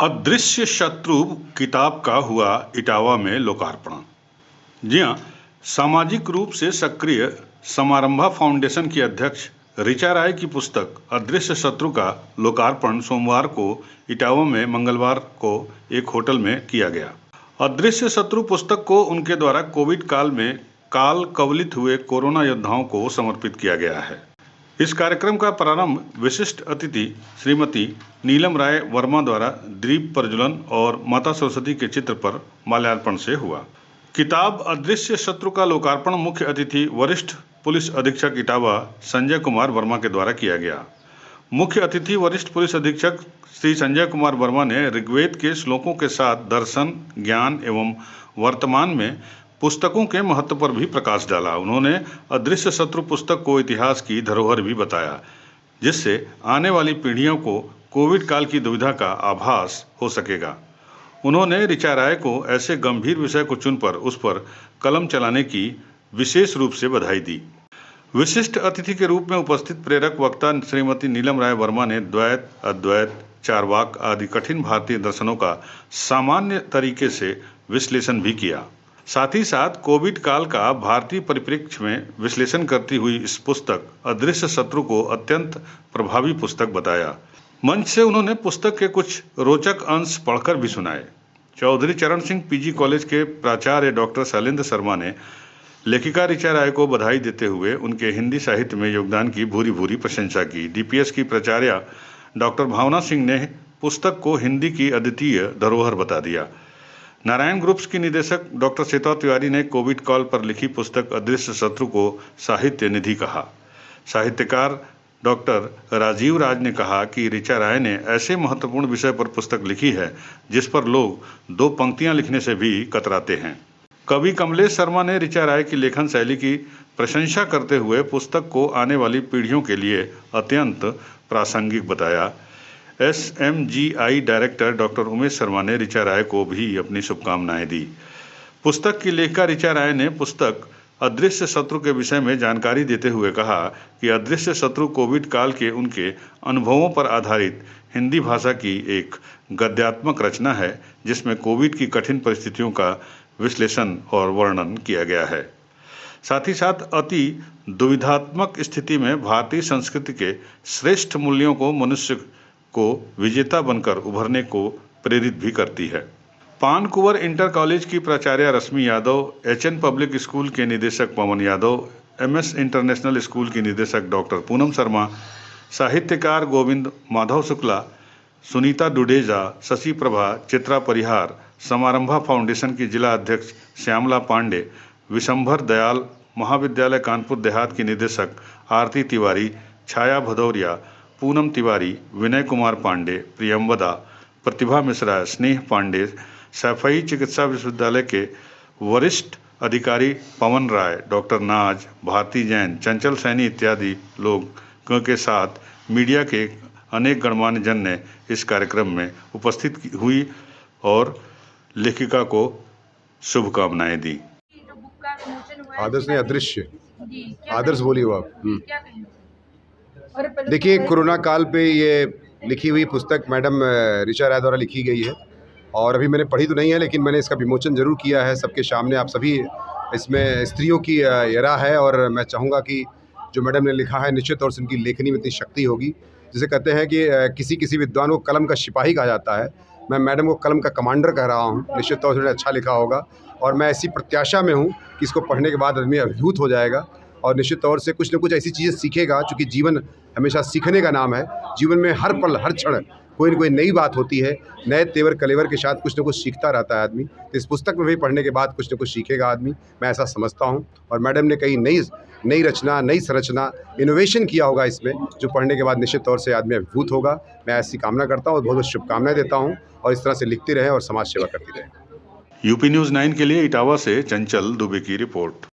अदृश्य शत्रु किताब का हुआ इटावा में लोकार्पण। जी हाँ, सामाजिक रूप से सक्रिय समारंभा फाउंडेशन की अध्यक्ष ऋचा राय की पुस्तक अदृश्य शत्रु का लोकार्पण सोमवार को इटावा में मंगलवार को एक होटल में किया गया। अदृश्य शत्रु पुस्तक को उनके द्वारा कोविड काल में काल कवलित हुए कोरोना योद्धाओं को समर्पित किया गया है। इस कार्यक्रम का प्रारंभ विशिष्ट अतिथि श्रीमती नीलम राय वर्मा द्वारा दीप प्रज्वलन और माता सरस्वती के चित्र पर माल्यार्पण से हुआ। किताब अदृश्य शत्रु का लोकार्पण मुख्य अतिथि वरिष्ठ पुलिस अधीक्षक इटावा संजय कुमार वर्मा के द्वारा किया गया। मुख्य अतिथि वरिष्ठ पुलिस अधीक्षक श्री संजय कुमार वर्मा ने ऋग्वेद के श्लोकों के साथ दर्शन, ज्ञान एवं वर्तमान में पुस्तकों के महत्व पर भी प्रकाश डाला। उन्होंने अदृश्य शत्रु पुस्तक को इतिहास की धरोहर भी बताया, जिससे आने वाली पीढ़ियों को कोविड काल की दुविधा का आभास हो सकेगा। उन्होंने ऋचा राय को ऐसे गंभीर विषय को चुनकर उस पर कलम चलाने की विशेष रूप से बधाई दी। विशिष्ट अतिथि के रूप में उपस्थित प्रेरक वक्ता श्रीमती नीलम राय वर्मा ने द्वैत, अद्वैत, चारवाक आदि कठिन भारतीय दर्शनों का सामान्य तरीके से विश्लेषण भी किया। साथ ही साथ कोविड काल का भारतीय परिप्रेक्ष्य में विश्लेषण करती हुई इस पुस्तक अदृश्य शत्रु को अत्यंत प्रभावी पुस्तक बताया। मंच से उन्होंने पुस्तक के कुछ रोचक अंश पढ़कर भी सुनाए। चौधरी चरण सिंह पीजी कॉलेज के प्राचार्य डॉक्टर शैलेंद्र शर्मा ने लेखिका ऋचा राय को बधाई देते हुए उनके हिंदी साहित्य में योगदान की भूरी भूरी प्रशंसा की। डीपीएस की प्राचार्य डॉक्टर भावना सिंह ने पुस्तक को हिंदी की अद्वितीय धरोहर बता दिया। नारायण ग्रुप्स की निदेशक डॉक्टर श्वेता तिवारी ने कोविड काल पर लिखी पुस्तक अदृश्य शत्रु को साहित्य निधि कहा। साहित्यकार डॉक्टर राजीव राज ने कहा कि ऋचा राय ने ऐसे महत्वपूर्ण विषय पर पुस्तक लिखी है जिस पर लोग 2 पंक्तियां लिखने से भी कतराते हैं। कवि कमलेश शर्मा ने ऋचा राय की लेखन शैली की प्रशंसा करते हुए पुस्तक को आने वाली पीढ़ियों के लिए अत्यंत प्रासंगिक बताया। SMGI director doctor Umesh Sharma ने ऋचा राय को भी अपनी शुभकामनाएं दी। पुस्तक की लेखिका ऋचा राय ने पुस्तक अदृश्य शत्रु के विषय में जानकारी देते हुए कहा कि अदृश्य शत्रु कोविड काल के उनके अनुभवों पर आधारित हिंदी भाषा की एक गद्यात्मक रचना है, जिसमें कोविड की कठिन परिस्थितियों का विश्लेषण और वर्णन किया गया है। साथ ही साथ अति दुविधात्मक स्थिति में भारतीय संस्कृति के श्रेष्ठ मूल्यों को मनुष्य को विजेता बनकर उभरने को प्रेरित भी करती है। पानकुंवर इंटर कॉलेज की प्राचार्य रश्मि यादव, HN पब्लिक स्कूल के निदेशक पवन यादव, MS इंटरनेशनल स्कूल की निदेशक डॉक्टर पूनम शर्मा, साहित्यकार गोविंद माधव शुक्ला, सुनीता डुडेजा, शशि प्रभा, चित्रा परिहार, समारंभा फाउंडेशन की जिला अध्यक्ष श्यामला पांडे, विशंभर दयाल, महाविद्यालय कानपुर देहात की निदेशक आरती तिवारी, छाया भदौरिया, पूनम तिवारी, विनय कुमार पांडे, प्रियंवदा, प्रतिभा मिश्रा, स्नेह पांडे, सैफई चिकित्सा विश्वविद्यालय के वरिष्ठ अधिकारी पवन राय, डॉक्टर नाज, भारती जैन, चंचल सैनी इत्यादि लोगों के साथ मीडिया के अनेक गणमान्य जन ने इस कार्यक्रम में उपस्थित हुई और लेखिका को शुभकामनाएं दी। आदर्श ने अदृश्य आदर्श बोली हो आप। देखिए, कोरोना काल पे ये लिखी हुई पुस्तक मैडम ऋचा राय द्वारा लिखी गई है और अभी मैंने पढ़ी तो नहीं है, लेकिन मैंने इसका विमोचन जरूर किया है सबके सामने। आप सभी इसमें स्त्रियों की एरा है और मैं चाहूँगा कि जो मैडम ने लिखा है निश्चित तौर से उनकी लेखनी में इतनी शक्ति होगी। जिसे कहते हैं कि किसी विद्वान को कलम का सिपाही कहा जाता है, मैं मैडम को कलम का कमांडर कह रहा हूँ। निश्चित तौर से उन्होंने अच्छा लिखा होगा और मैं ऐसी प्रत्याशा में हूँ कि इसको पढ़ने के बाद आदमी अभिभूत हो जाएगा और निश्चित तौर से कुछ न कुछ ऐसी चीज़ें सीखेगा। चूँकि जीवन हमेशा सीखने का नाम है। जीवन में हर पल हर क्षण कोई न कोई नई बात होती है, नए तेवर कलेवर के साथ कुछ न कुछ सीखता रहता है आदमी। तो इस पुस्तक में भी पढ़ने के बाद कुछ न कुछ सीखेगा आदमी, मैं ऐसा समझता हूँ। और मैडम ने कई नई रचना, नई संरचना, इनोवेशन किया होगा इसमें, जो पढ़ने के बाद निश्चित तौर से आदमी अभिभूत होगा। मैं ऐसी कामना करता हूँ और बहुत बहुत शुभकामनाएं देता हूँ और इस तरह से लिखती रहें और समाज सेवा करती रहें। यूपी न्यूज़ 9 के लिए इटावा से चंचल दुबे की रिपोर्ट।